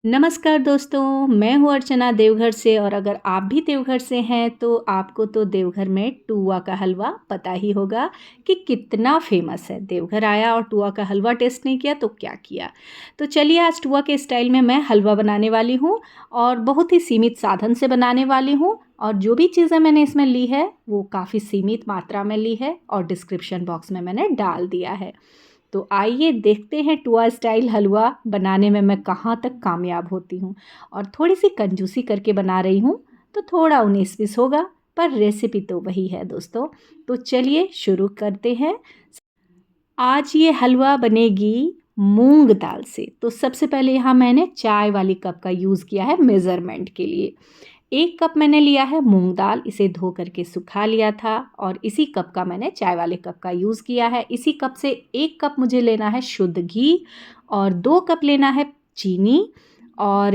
नमस्कार दोस्तों, मैं हूँ अर्चना देवघर से। और अगर आप भी देवघर से हैं तो आपको तो देवघर में टूआ का हलवा पता ही होगा कि कितना फेमस है। देवघर आया और टूआ का हलवा टेस्ट नहीं किया तो क्या किया। तो चलिए आज टूआ के स्टाइल में मैं हलवा बनाने वाली हूँ और बहुत ही सीमित साधन से बनाने वाली हूँ। और जो भी चीज़ें मैंने इसमें ली है वो काफ़ी सीमित मात्रा में ली है और डिस्क्रिप्शन बॉक्स में मैंने डाल दिया है। तो आइए देखते हैं टुआ स्टाइल हलवा बनाने में मैं कहाँ तक कामयाब होती हूँ। और थोड़ी सी कंजूसी करके बना रही हूँ तो थोड़ा 19-20 होगा, पर रेसिपी तो वही है दोस्तों। तो चलिए शुरू करते हैं। आज ये हलवा बनेगी मूंग दाल से। तो सबसे पहले यहाँ मैंने चाय वाली कप का यूज़ किया है मेज़रमेंट के लिए। 1 कप मैंने लिया है मूंग दाल, इसे धो करके सुखा लिया था और इसी कप का मैंने चाय वाले कप का यूज़ किया है। इसी कप से 1 कप मुझे लेना है शुद्ध घी और 2 कप लेना है चीनी। और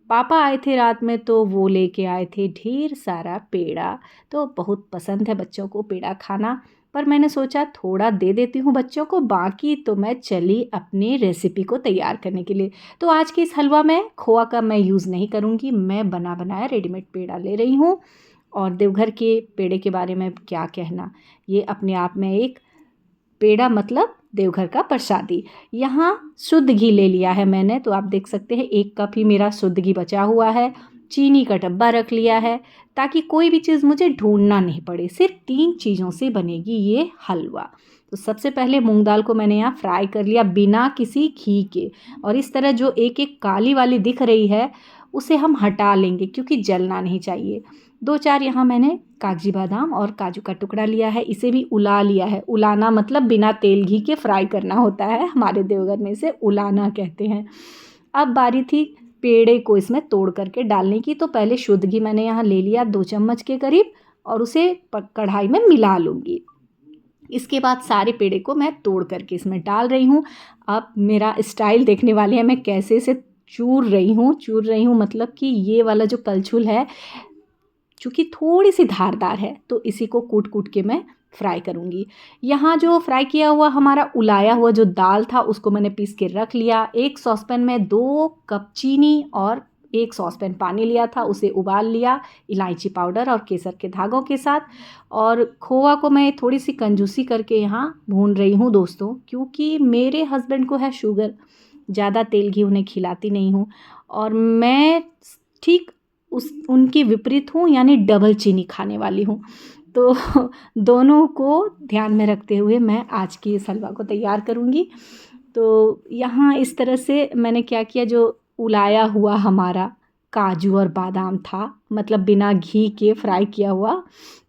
पापा आए थे रात में तो वो लेके आए थे ढेर सारा पेड़ा। तो बहुत पसंद है बच्चों को पेड़ा खाना, पर मैंने सोचा थोड़ा दे देती हूँ बच्चों को, बाकी तो मैं चली अपनी रेसिपी को तैयार करने के लिए। तो आज के इस हलवा में खोआ का मैं यूज़ नहीं करूँगी, मैं बना बनाया रेडीमेड पेड़ा ले रही हूँ। और देवघर के पेड़े के बारे में क्या कहना, ये अपने आप में एक पेड़ा मतलब देवघर का प्रसादी। यहाँ शुद्ध घी ले लिया है मैंने, तो आप देख सकते हैं 1 कप ही मेरा शुद्ध घी बचा हुआ है। चीनी का डब्बा रख लिया है ताकि कोई भी चीज़ मुझे ढूंढना नहीं पड़े। सिर्फ 3 चीज़ों से बनेगी ये हलवा। तो सबसे पहले मूंग दाल को मैंने यहाँ फ्राई कर लिया बिना किसी घी के। और इस तरह जो एक एक काली वाली दिख रही है उसे हम हटा लेंगे क्योंकि जलना नहीं चाहिए। 2-4 यहाँ मैंने कागजी बादाम और काजू का टुकड़ा लिया है, इसे भी उला लिया है। उलाना मतलब बिना तेल घी के फ्राई करना होता है, हमारे देवघर में इसे उलाना कहते हैं। अब बारी थी पेड़े को इसमें तोड़ करके डालने की। तो पहले शुद्ध घी मैंने यहाँ ले लिया 2 चम्मच के करीब और उसे कढ़ाई में मिला लूँगी। इसके बाद सारे पेड़े को मैं तोड़ करके इसमें डाल रही हूँ। अब मेरा स्टाइल देखने वाले हैं मैं कैसे इसे चूर रही हूँ मतलब कि ये वाला जो कलछुल है चूँकि थोड़ी सी धारदार है तो इसी को कूट कूट के मैं फ्राई करूँगी। यहाँ जो फ्राई किया हुआ हमारा उलाया हुआ जो दाल था उसको मैंने पीस के रख लिया। एक सॉसपैन में 2 कप चीनी और 1 सॉसपैन पानी लिया था, उसे उबाल लिया इलायची पाउडर और केसर के धागों के साथ। और खोआ को मैं थोड़ी सी कंजूसी करके यहाँ भून रही हूँ दोस्तों, क्योंकि मेरे हस्बैंड को है शुगर, ज़्यादा तेल घी उन्हें खिलाती नहीं हूँ। और मैं ठीक उनकी विपरीत हूँ, यानी डबल चीनी खाने वाली हूँ। तो दोनों को ध्यान में रखते हुए मैं आज की इस हलवा को तैयार करूँगी। तो यहाँ इस तरह से मैंने क्या किया, जो उलाया हुआ हमारा काजू और बादाम था मतलब बिना घी के फ्राई किया हुआ,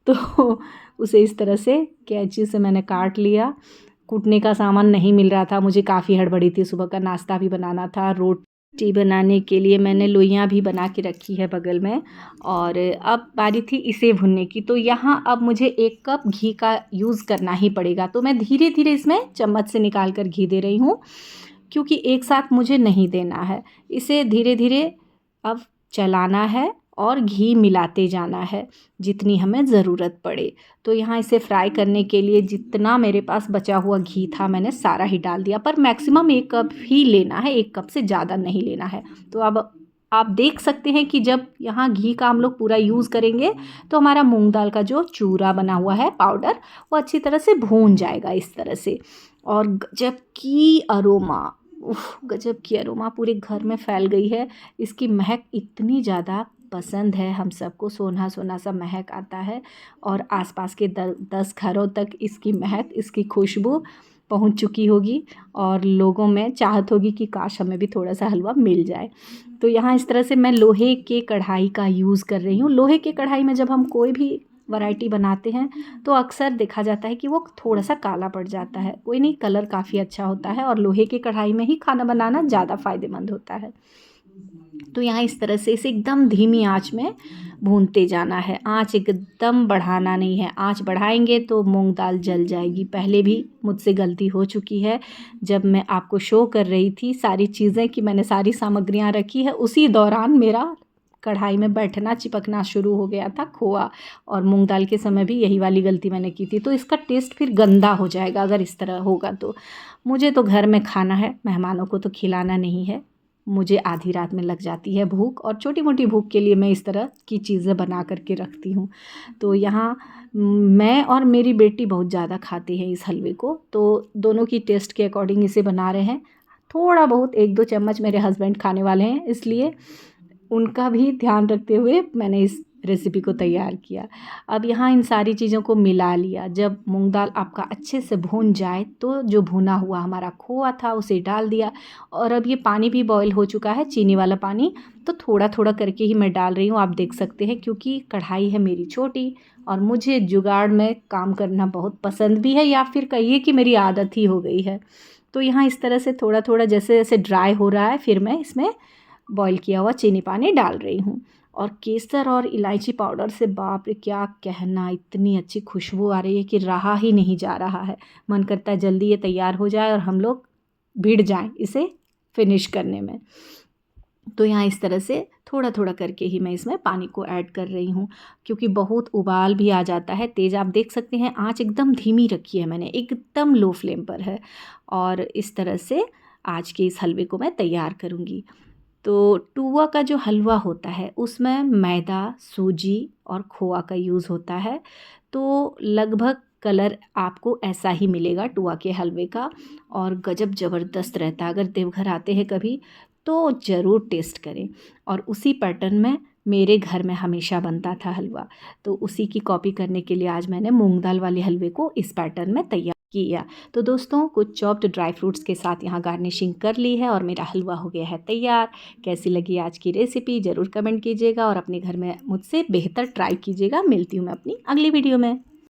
तो उसे इस तरह से कैंची से मैंने काट लिया। कूटने का सामान नहीं मिल रहा था, मुझे काफ़ी हड़बड़ी थी, सुबह का नाश्ता भी बनाना था, रोटी बनाने के लिए मैंने लोइयाँ भी बना के रखी है बगल में। और अब बारी थी इसे भुनने की। तो यहाँ अब मुझे 1 कप घी का यूज़ करना ही पड़ेगा। तो मैं धीरे धीरे इसमें चम्मच से निकाल कर घी दे रही हूँ, क्योंकि एक साथ मुझे नहीं देना है। इसे धीरे धीरे अब चलाना है और घी मिलाते जाना है जितनी हमें ज़रूरत पड़े। तो यहाँ इसे फ्राई करने के लिए जितना मेरे पास बचा हुआ घी था मैंने सारा ही डाल दिया, पर मैक्सिमम 1 कप ही लेना है, 1 कप से ज़्यादा नहीं लेना है। तो अब आप देख सकते हैं कि जब यहाँ घी का हम लोग पूरा यूज़ करेंगे तो हमारा मूंग दाल का जो चूरा बना हुआ है पाउडर वो अच्छी तरह से भून जाएगा इस तरह से। और गजब की अरोमा, गजब की अरोमा पूरे घर में फैल गई है। इसकी महक इतनी ज़्यादा पसंद है हम सबको, सोना सोना सा महक आता है। और आसपास के 10 घरों तक इसकी महक, इसकी खुशबू पहुंच चुकी होगी और लोगों में चाहत होगी कि काश हमें भी थोड़ा सा हलवा मिल जाए। तो यहाँ इस तरह से मैं लोहे के कढ़ाई का यूज़ कर रही हूँ। लोहे के कढ़ाई में जब हम कोई भी वैरायटी बनाते हैं तो अक्सर देखा जाता है कि वो थोड़ा सा काला पड़ जाता है, कोई नहीं, कलर काफ़ी अच्छा होता है और लोहे की कढ़ाई में ही खाना बनाना ज़्यादा फ़ायदेमंद होता है। तो यहाँ इस तरह से इसे एकदम धीमी आंच में भूनते जाना है, आंच एकदम बढ़ाना नहीं है। आंच बढ़ाएंगे तो मूंग दाल जल जाएगी। पहले भी मुझसे गलती हो चुकी है, जब मैं आपको शो कर रही थी सारी चीज़ें कि मैंने सारी सामग्रियाँ रखी है, उसी दौरान मेरा कढ़ाई में बैठना चिपकना शुरू हो गया था खोआ। और मूंग दाल के समय भी यही वाली गलती मैंने की थी। तो इसका टेस्ट फिर गंदा हो जाएगा अगर इस तरह होगा। तो मुझे तो घर में खाना है, मेहमानों को तो खिलाना नहीं है। मुझे आधी रात में लग जाती है भूख, और छोटी मोटी भूख के लिए मैं इस तरह की चीज़ें बना करके रखती हूँ। तो यहाँ मैं और मेरी बेटी बहुत ज़्यादा खाते हैं इस हलवे को, तो दोनों की टेस्ट के अकॉर्डिंग इसे बना रहे हैं। थोड़ा बहुत 1-2 चम्मच मेरे हस्बैंड खाने वाले हैं, इसलिए उनका भी ध्यान रखते हुए मैंने इस रेसिपी को तैयार किया। अब यहाँ इन सारी चीज़ों को मिला लिया। जब मूंग दाल आपका अच्छे से भून जाए तो जो भुना हुआ हमारा खोआ था उसे डाल दिया, और अब ये पानी भी बॉईल हो चुका है, चीनी वाला पानी, तो थोड़ा थोड़ा करके ही मैं डाल रही हूँ। आप देख सकते हैं, क्योंकि कढ़ाई है मेरी छोटी और मुझे जुगाड़ में काम करना बहुत पसंद भी है, या फिर कहिए कि मेरी आदत ही हो गई है। तो यहाँ इस तरह से थोड़ा थोड़ा जैसे जैसे ड्राई हो रहा है, फिर मैं इसमें बॉईल किया हुआ चीनी पानी डाल रही हूँ। और केसर और इलायची पाउडर से बाप रे क्या कहना, इतनी अच्छी खुशबू आ रही है कि रहा ही नहीं जा रहा है। मन करता है जल्दी ये तैयार हो जाए और हम लोग भिड़ जाएं इसे फिनिश करने में। तो यहाँ इस तरह से थोड़ा थोड़ा करके ही मैं इसमें पानी को ऐड कर रही हूँ, क्योंकि बहुत उबाल भी आ जाता है तेज़। आप देख सकते हैं आँच एकदम धीमी रखी है मैंने, एकदम लो फ्लेम पर है। और इस तरह से आज के इस हलवे को मैं तैयार करूँगी। तो टूआ का जो हलवा होता है उसमें मैदा, सूजी और खोआ का यूज़ होता है। तो लगभग कलर आपको ऐसा ही मिलेगा टूआ के हलवे का, और गजब ज़बरदस्त रहता है। अगर देवघर आते हैं कभी तो ज़रूर टेस्ट करें। और उसी पैटर्न में मेरे घर में हमेशा बनता था हलवा, तो उसी की कॉपी करने के लिए आज मैंने मूंग दाल वाले हलवे को इस पैटर्न में तैयार किया। तो दोस्तों, कुछ चॉप्ड ड्राई फ्रूट्स के साथ यहाँ गार्निशिंग कर ली है और मेरा हलवा हो गया है तैयार। कैसी लगी आज की रेसिपी ज़रूर कमेंट कीजिएगा और अपने घर में मुझसे बेहतर ट्राई कीजिएगा। मिलती हूँ मैं अपनी अगली वीडियो में।